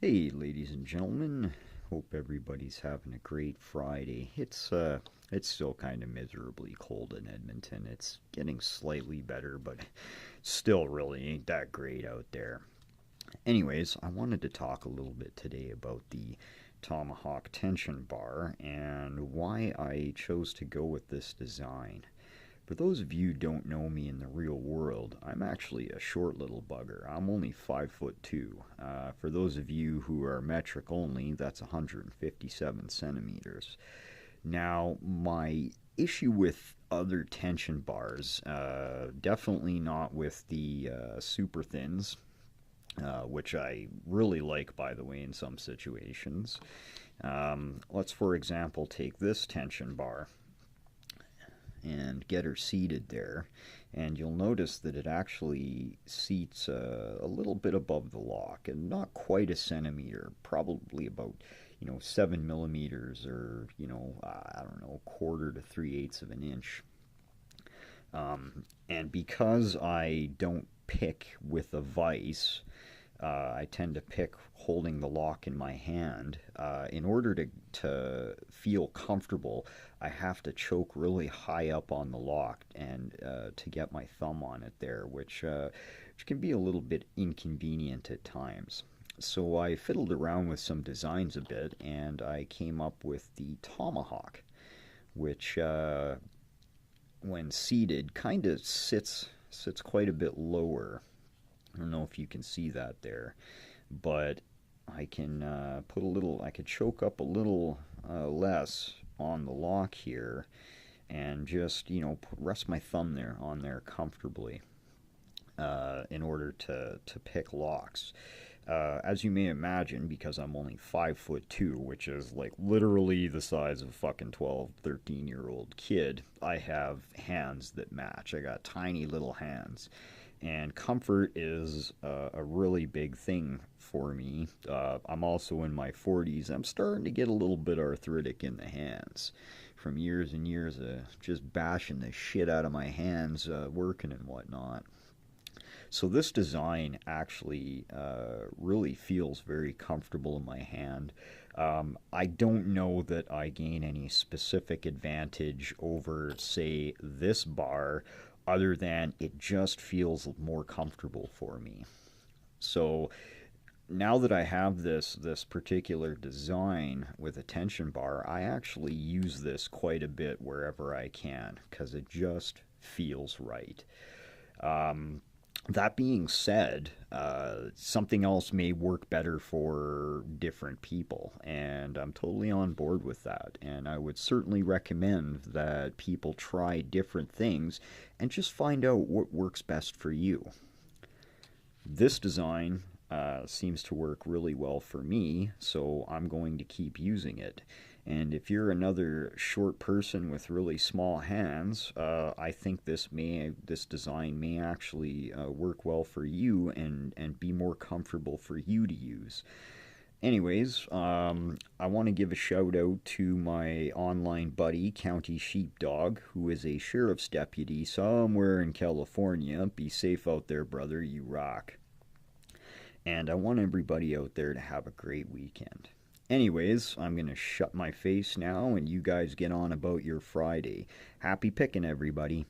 Hey, ladies and gentlemen. Hope everybody's having a great Friday. It's still kind of miserably cold in Edmonton. It's getting slightly better, but still really ain't that great out there. Anyways, I wanted to talk a little bit today about the Tomahawk tension bar and why I chose to go with this design. For those of you who don't know me in the real world, I'm actually a short little bugger. I'm only 5'2". For those of you who are metric only, that's 157 centimeters. Now, my issue with other tension bars, definitely not with the super thins, which I really like, by the way, in some situations. Let's, for example, take this tension bar and get her seated there, and you'll notice that it actually seats a little bit above the lock and not quite a centimeter, probably about 7 millimeters, or I don't know, quarter to 3/8 of an inch. And because I don't pick with a vise, I tend to pick holding the lock in my hand. In order to feel comfortable, I have to choke really high up on the lock and to get my thumb on it there, which can be a little bit inconvenient at times. So I fiddled around with some designs a bit, and I came up with the Tomahawk, which, when seated, kind of sits quite a bit lower. I don't know if you can see that there, but I can I could choke up a little less on the lock here, and just rest my thumb there on there comfortably in order to pick locks. As you may imagine, because I'm only 5'2", which is like literally the size of a fucking 12, 13-year-old kid, I have hands that match. I got tiny little hands. And comfort is a really big thing for me. I'm also in my 40s. I'm starting to get a little bit arthritic in the hands from years and years of just bashing the shit out of my hands working and whatnot. So this design actually really feels very comfortable in my hand. I don't know that I gain any specific advantage over, say, this bar, other than it just feels more comfortable for me. So now that I have this particular design with a tension bar, I actually use this quite a bit wherever I can because it just feels right. That being said, something else may work better for different people, and I'm totally on board with that. And I would certainly recommend that people try different things and just find out what works best for you. This design seems to work really well for me, so I'm going to keep using it. And if you're another short person with really small hands, I think this design may actually work well for you and be more comfortable for you to use. Anyways, I want to give a shout out to my online buddy, County Sheepdog, who is a sheriff's deputy somewhere in California. Be safe out there, brother. You rock. And I want everybody out there to have a great weekend. Anyways, I'm going to shut my face now and you guys get on about your Friday. Happy picking, everybody.